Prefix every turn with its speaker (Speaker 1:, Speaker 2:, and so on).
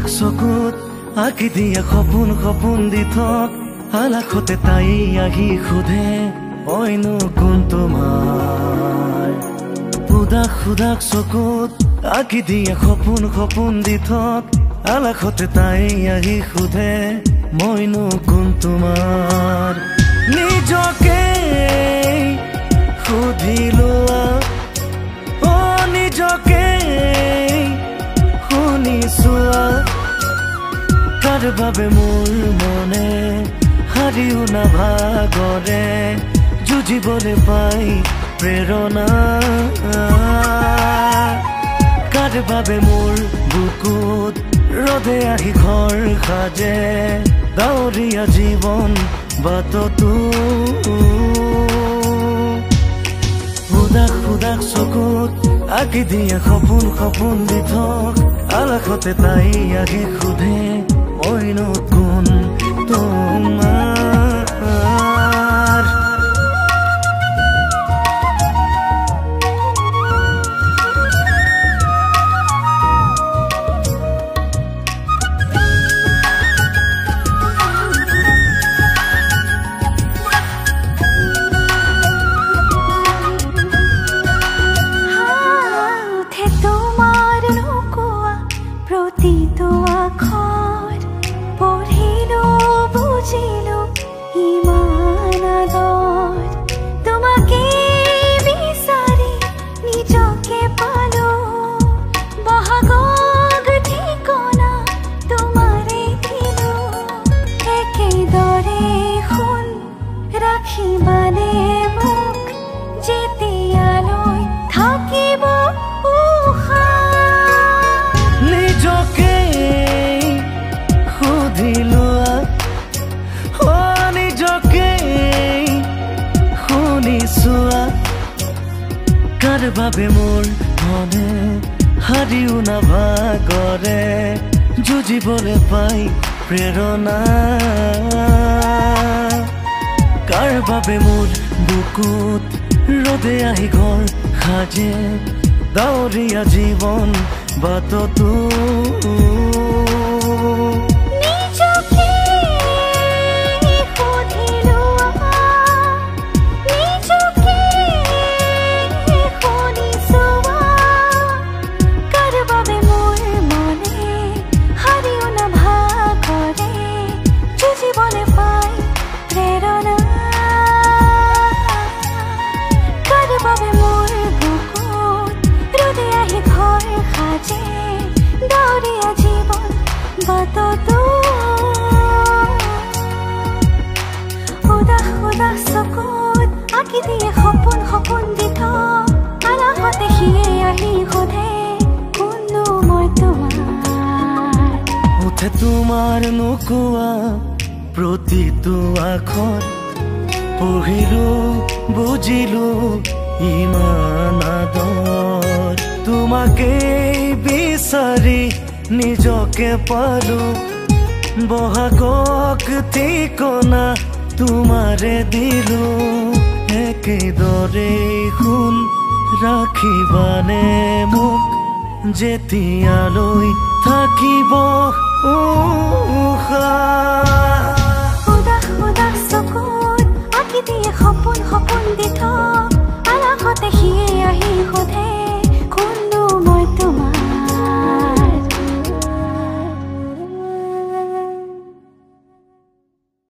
Speaker 1: চকুত আঁকি দিয়া সপোন সপোন দি থক আলাসতে তাই আহি সোধে মইনো কোন তোমাৰ উদাস উদাস চকুত আঁকি দিয়া সপোন সপোন দি থক আলাসতে তাই আহি সোধে মইনো কোন তোমাৰ নিজকে সুধি লোৱা অ নিজকে শুনি চোৱা কাৰ বাবে মোৰ মনে হাৰিও নাভাগৰে যুঁজিবলৈ পাই প্ৰেৰণা কাৰ বাবে মোৰ বুকুত ৰ'দে আহি ঘৰ সাজে ডাৱৰীয়া জীৱন বাটতো উদাস উদাস চকুত আঁকি দিয়া সপোন সপোন দি থক আলাসতে তাই আহি সোধে মইনো কোন তোমাৰ কাৰ বাবে মোৰ মনে হাৰিও নাভাগৰে যুঁজিবলৈ পাই প্ৰেৰণা কাৰ বাবে মোৰ বুকুত ৰ'দে আহি ঘৰ সাজে ডাৱৰীয়া জীৱন বাটতো উদাস উদাস চকুত আঁকি দিয়ে সপোন সপোন দি থক আলাসতে সিয়ে আহি সোধে কোননো মই তোমাৰ উঠে তোমাৰ নোকোৱা প্ৰতিটো আখৰ পঢ়িলো বুজিলো ইমান আদৰ তোমাকেই বিচাৰি নিজকে পালো বহাগক ঠিকনা তোমাৰে দিলো একেদৰে শুন ৰাখিবানে মোক যেতিয়ালৈ থাকিব উশাহ উদাস উদাস চকু